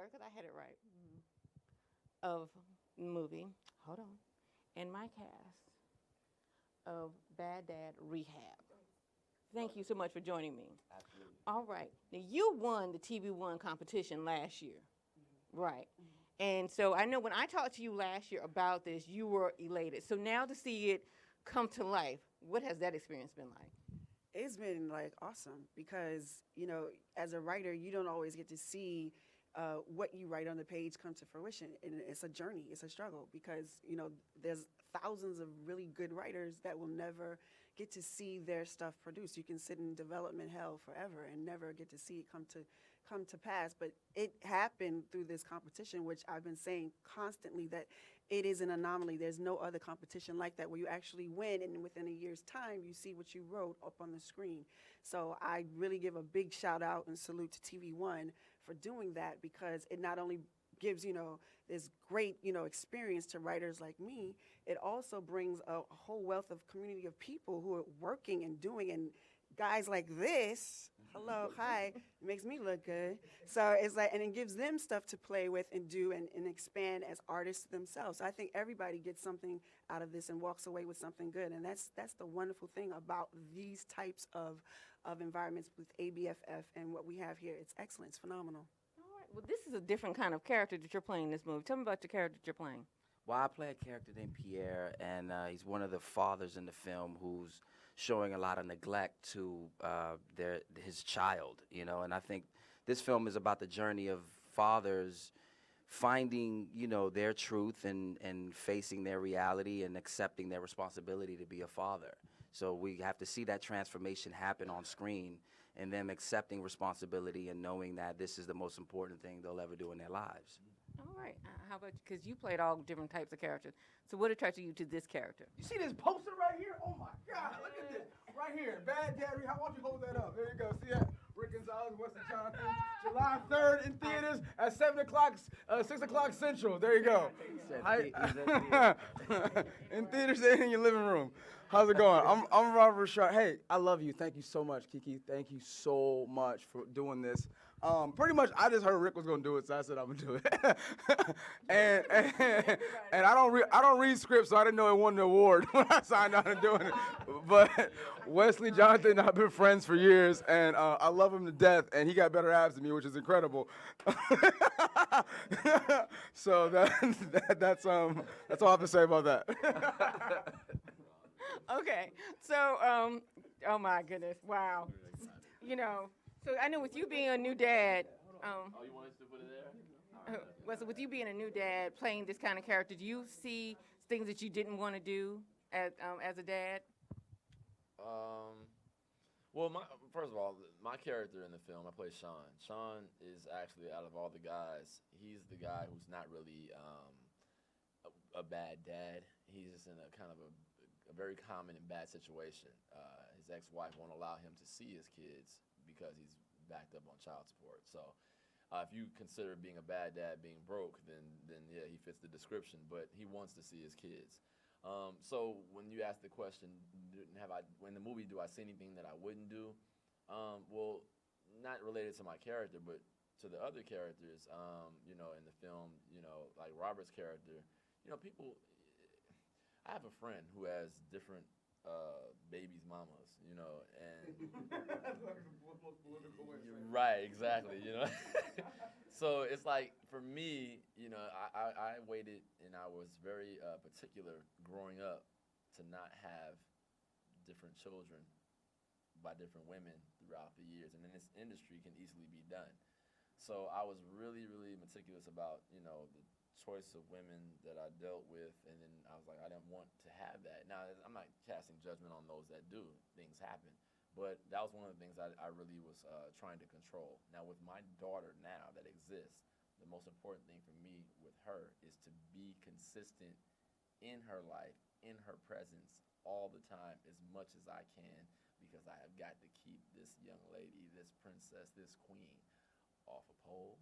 premiere, because I had it right, of the movie, hold on, and my cast of Dad Rehab. Thank you so much for joining me. Absolutely. All right. Now, you won the TV1 competition last year. Right. And so I know when I talked to you last year about this, you were elated. So now to see it come to life, what has that experience been like? It's been like awesome because, you know, as a writer, you don't always get to see what you write on the page come to fruition. And it's a journey, it's a struggle because, you know, there's thousands of really good writers that will never get to see their stuff produced. You can sit in development hell forever and never get to see it come to pass. But it happened through this competition, which I've been saying constantly that it is an anomaly. There's no other competition like that where you actually win and within a year's time you see what you wrote up on the screen. So I really give a big shout out and salute to TV1 for doing that because it not only gives, you know, this great, you know, experience to writers like me, it also brings a whole wealth of community of people who are working and doing, and guys like this, hello, hi, it makes me look good. So it's like, and it gives them stuff to play with and do and expand as artists themselves. So I think everybody gets something out of this and walks away with something good. And that's the wonderful thing about these types of environments with ABFF and what we have here. It's excellent, it's phenomenal. All right. Well, this is a different kind of character that you're playing in this movie. Tell me about the character that you're playing. Well, I play a character named Pierre, and he's one of the fathers in the film who's showing a lot of neglect to his child, you know. And I think this film is about the journey of fathers finding, you know, their truth and facing their reality and accepting their responsibility to be a father. So we have to see that transformation happen on screen and them accepting responsibility and knowing that this is the most important thing they'll ever do in their lives. All right. How about you? Because you played all different types of characters. So what attracted you to this character? You see this poster right here? Oh my God, look at this. Right here. Bad Dad Rehab. Why don't you hold that up? There you go. See that? Rick Gonzalez and Wesley Jonathan. July 3rd in theaters at 7 o'clock, 6 o'clock Central. There you go. In theaters and in your living room. How's it going? I'm Robert Ri'chard. Hey, I love you. Thank you so much, Kiki. Thank you so much for doing this. Pretty much, I just heard Rick was gonna do it, so I said I'm gonna do it. and I don't read scripts, so I didn't know it won the award when I signed on to doing it. But Wesley Jonathan, I've been friends for years, and I love him to death. And he got better abs than me, which is incredible. So that's all I have to say about that. Okay. So, oh my goodness. Wow. You know, so I know with you being a new dad, Oh, you want us to put it there? so with you being a new dad, playing this kind of character, do you see things that you didn't want to do as a dad? Well, first of all, my character in the film, I play Sean. Sean is actually, out of all the guys, he's the guy who's not really a bad dad. He's just in a kind of a very common and bad situation. His ex-wife won't allow him to see his kids because he's backed up on child support. So if you consider being a bad dad being broke, then yeah, he fits the description, but he wants to see his kids. So when you ask the question, in the movie, do I see anything that I wouldn't do? Well, not related to my character, but to the other characters, you know, in the film, you know, like Robert's character, you know, I have a friend who has different babies' mamas, you know, and right, exactly, you know. So it's like, for me, you know, I waited, and I was very particular growing up to not have different children by different women throughout the years, and in this industry can easily be done. So I was really, really meticulous about, you know, the choice of women that I dealt with, and then I was like, I didn't want to have that. Now, I'm not casting judgment on those that do. Things happen. But that was one of the things I really was trying to control. Now, with my daughter now that exists, the most important thing for me with her is to be consistent in her life, in her presence, all the time, as much as I can, because I have got to keep this young lady, this princess, this queen, off a pole,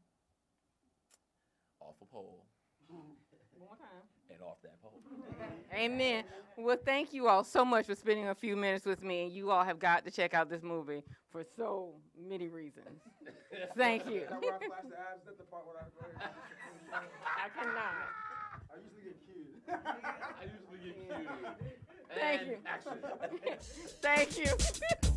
One more time. And off that pole. Amen. Well, thank you all so much for spending a few minutes with me. And you all have got to check out this movie for so many reasons. Thank you. Is that where I flash the abs? Is that the part where I go ahead and I cannot. I usually get cued. I usually get cued. Thank And you. action. Thank you.